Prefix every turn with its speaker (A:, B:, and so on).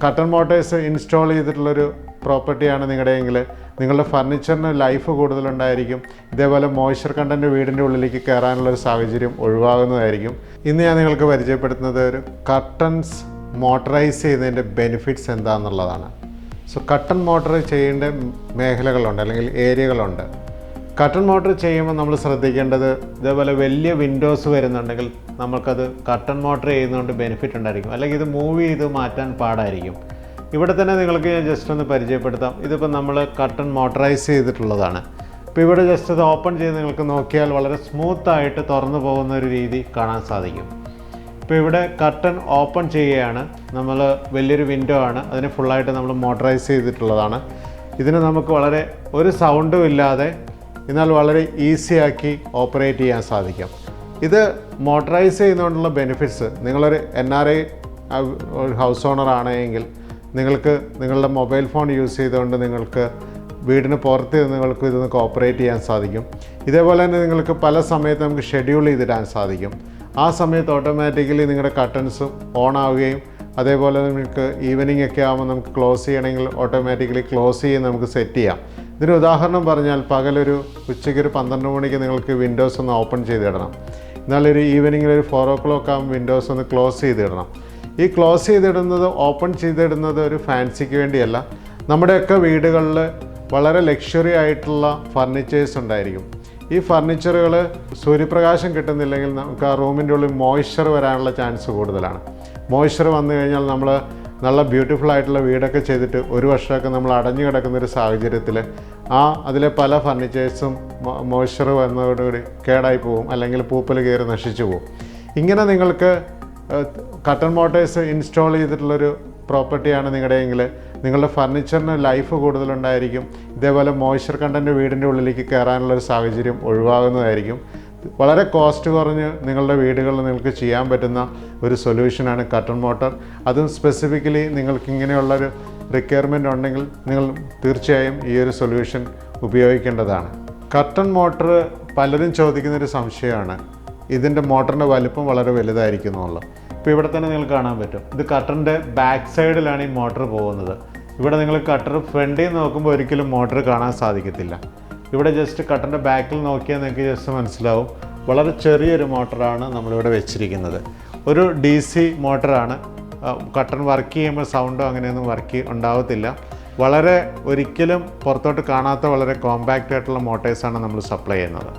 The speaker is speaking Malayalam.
A: കട്ടൺ മോട്ടേഴ്സ് ഇൻസ്റ്റാൾ ചെയ്തിട്ടുള്ളൊരു പ്രോപ്പർട്ടിയാണ് നിങ്ങളുടെയെങ്കിൽ നിങ്ങളുടെ ഫർണിച്ചറിന് ലൈഫ് കൂടുതലുണ്ടായിരിക്കും. ഇതേപോലെ മോയ്സ്ചർ കണ്ടൻറ്റ് വീടിൻ്റെ ഉള്ളിലേക്ക് കയറാനുള്ളൊരു സാഹചര്യം ഒഴിവാകുന്നതായിരിക്കും. ഇന്ന് ഞാൻ നിങ്ങൾക്ക് പരിചയപ്പെടുത്തുന്നത് ഒരു കർട്ടൻസ് മോട്ടറൈസ് ചെയ്യുന്നതിൻ്റെ ബെനിഫിറ്റ്സ് എന്താണെന്നുള്ളതാണ്. സോ കട്ടൺ മോട്ടർ ചെയ്യേണ്ട മേഖലകളുണ്ട് അല്ലെങ്കിൽ ഏരിയകളുണ്ട്. കട്ടൺ മോട്ടർ ചെയ്യുമ്പോൾ നമ്മൾ ശ്രദ്ധിക്കേണ്ടത് ഇതേപോലെ വലിയ വിൻഡോസ് വരുന്നുണ്ടെങ്കിൽ നമുക്കത് കട്ടൺ മോട്ടർ ചെയ്യുന്നതുകൊണ്ട് ബെനിഫിറ്റ് ഉണ്ടായിരിക്കും, അല്ലെങ്കിൽ ഇത് മൂവ് ചെയ്ത് മാറ്റാൻ പാടായിരിക്കും. ഇവിടെ തന്നെ നിങ്ങൾക്ക് ഞാൻ ജസ്റ്റ് ഒന്ന് പരിചയപ്പെടുത്താം. ഇതിപ്പോൾ നമ്മൾ കട്ടൺ മോട്ടറൈസ് ചെയ്തിട്ടുള്ളതാണ്. ഇപ്പോൾ ഇവിടെ ജസ്റ്റ് ഇത് ഓപ്പൺ ചെയ്ത് നിങ്ങൾക്ക് നോക്കിയാൽ വളരെ സ്മൂത്തായിട്ട് തുറന്നു പോകുന്ന ഒരു രീതി കാണാൻ സാധിക്കും. ഇപ്പോൾ ഇവിടെ കട്ടൺ ഓപ്പൺ ചെയ്യുകയാണ്. നമ്മൾ വലിയൊരു വിൻഡോ ആണ്, അതിന് ഫുള്ളായിട്ട് നമ്മൾ മോട്ടറൈസ് ചെയ്തിട്ടുള്ളതാണ്. ഇതിന് നമുക്ക് വളരെ ഒരു സൗണ്ടും ഇല്ലാതെ എന്നാൽ വളരെ ഈസി ആക്കി ഓപ്പറേറ്റ് ചെയ്യാൻ സാധിക്കും. ഇത് മോട്ടറൈസ് ചെയ്യുന്നതുകൊണ്ടുള്ള ബെനിഫിറ്റ്സ്, നിങ്ങളൊരു NRI ഒരു ഹൗസ് ഓണർ ആണെങ്കിൽ നിങ്ങൾക്ക് നിങ്ങളുടെ മൊബൈൽ ഫോൺ യൂസ് ചെയ്തുകൊണ്ട് നിങ്ങൾക്ക് വീടിന് പുറത്ത് നിങ്ങൾക്ക് ഇതൊന്ന് ഓപ്പറേറ്റ് ചെയ്യാൻ സാധിക്കും. ഇതേപോലെ തന്നെ നിങ്ങൾക്ക് പല സമയത്ത് നമുക്ക് ഷെഡ്യൂൾ ചെയ്തിടാൻ സാധിക്കും. ആ സമയത്ത് ഓട്ടോമാറ്റിക്കലി നിങ്ങളുടെ കട്ടൻസും ഓൺ ആവുകയും അതേപോലെ നിങ്ങൾക്ക് ഈവനിങ് ഒക്കെ ആകുമ്പോൾ നമുക്ക് ക്ലോസ് ചെയ്യണമെങ്കിൽ ഓട്ടോമാറ്റിക്കലി ക്ലോസ് ചെയ്ത് നമുക്ക് സെറ്റ് ചെയ്യാം. ഇതിന് ഉദാഹരണം പറഞ്ഞാൽ പകലൊരു ഉച്ചയ്ക്കൊരു 12 മണിക്ക് നിങ്ങൾക്ക് വിൻഡോസ് ഒന്ന് ഓപ്പൺ ചെയ്തിടണം. എന്നാലൊരു ഈവനിങ്ങിൽ ഒരു 4 o'clock ആകുമ്പോൾ വിൻഡോസ് ഒന്ന് ക്ലോസ് ചെയ്തിടണം. ഈ ക്ലോസ് ചെയ്തിടുന്നത് ഓപ്പൺ ചെയ്തിടുന്നത് ഒരു ഫാൻസിക്ക് വേണ്ടിയല്ല. നമ്മുടെയൊക്കെ വീടുകളിൽ വളരെ ലക്ഷറി ആയിട്ടുള്ള ഫർണിച്ചേഴ്സ് ഉണ്ടായിരിക്കും. ഈ ഫർണിച്ചറുകൾ സൂര്യപ്രകാശം കിട്ടുന്നില്ലെങ്കിൽ നമുക്ക് ആ റൂമിൻ്റെ ഉള്ളിൽ മോയ്സ്ചർ വരാനുള്ള ചാൻസ് കൂടുതലാണ്. മോയ്സ്ചർ വന്നു കഴിഞ്ഞാൽ നമ്മൾ നല്ല ബ്യൂട്ടിഫുൾ ആയിട്ടുള്ള വീടൊക്കെ ചെയ്തിട്ട് ഒരു വർഷമൊക്കെ നമ്മൾ അടഞ്ഞു കിടക്കുന്നൊരു സാഹചര്യത്തിൽ അതിലെ പല ഫർണിച്ചേഴ്സും മോയ്സ്ചർ വന്നതോടുകൂടി കേടായി പോകും, അല്ലെങ്കിൽ പൂപ്പൽ കയറി നശിച്ചു പോകും. ഇങ്ങനെ നിങ്ങൾക്ക് കട്ടൺ മോട്ടേഴ്സ് ഇൻസ്റ്റാൾ ചെയ്തിട്ടുള്ളൊരു പ്രോപ്പർട്ടിയാണ് നിങ്ങളുടെയെങ്കിൽ നിങ്ങളുടെ ഫർണിച്ചറിന് ലൈഫ് കൂടുതലുണ്ടായിരിക്കും. ഇതേപോലെ മോയ്സ്ചർ കണ്ടൻറ്റ് വീടിൻ്റെ ഉള്ളിലേക്ക് കയറാനുള്ളൊരു സാഹചര്യം ഒഴിവാകുന്നതായിരിക്കും. വളരെ കോസ്റ്റ് കുറഞ്ഞ് നിങ്ങളുടെ വീടുകളിൽ നിങ്ങൾക്ക് ചെയ്യാൻ പറ്റുന്ന ഒരു സൊല്യൂഷനാണ് കട്ടൺ മോട്ടർ. അതും സ്പെസിഫിക്കലി നിങ്ങൾക്ക് ഇങ്ങനെയുള്ളൊരു റിക്വയർമെൻറ്റ് ഉണ്ടെങ്കിൽ നിങ്ങൾ തീർച്ചയായും ഈ ഒരു സൊല്യൂഷൻ ഉപയോഗിക്കേണ്ടതാണ്. കട്ടൺ മോട്ടർ പലരും ചോദിക്കുന്നൊരു സംശയമാണ്, ഇതിൻ്റെ മോട്ടറിൻ്റെ വലിപ്പം വളരെ വലുതായിരിക്കും എന്നുള്ളത്. ഇപ്പോൾ ഇവിടെ തന്നെ നിങ്ങൾക്ക് കാണാൻ പറ്റും, ഇത് കട്ടറിൻ്റെ ബാക്ക് സൈഡിലാണ് ഈ മോട്ടർ പോകുന്നത്. ഇവിടെ നിങ്ങൾ കട്ടർ ഫ്രണ്ടിൽ നോക്കുമ്പോൾ ഒരിക്കലും മോട്ടർ കാണാൻ സാധിക്കത്തില്ല. ഇവിടെ ജസ്റ്റ് കട്ടറിൻ്റെ ബാക്കിൽ നോക്കിയാൽ നിങ്ങൾക്ക് ജസ്റ്റ് മനസ്സിലാവും, വളരെ ചെറിയൊരു മോട്ടറാണ് നമ്മളിവിടെ വെച്ചിരിക്കുന്നത്. ഒരു DC മോട്ടറാണ്. കട്ടൺ വർക്ക് ചെയ്യുമ്പോൾ സൗണ്ടോ അങ്ങനെയൊന്നും ഉണ്ടാവത്തില്ല. വളരെ ഒരിക്കലും പുറത്തോട്ട് കാണാത്ത വളരെ കോമ്പാക്റ്റ് ആയിട്ടുള്ള മോട്ടേഴ്സാണ് നമ്മൾ സപ്ലൈ ചെയ്യുന്നത്.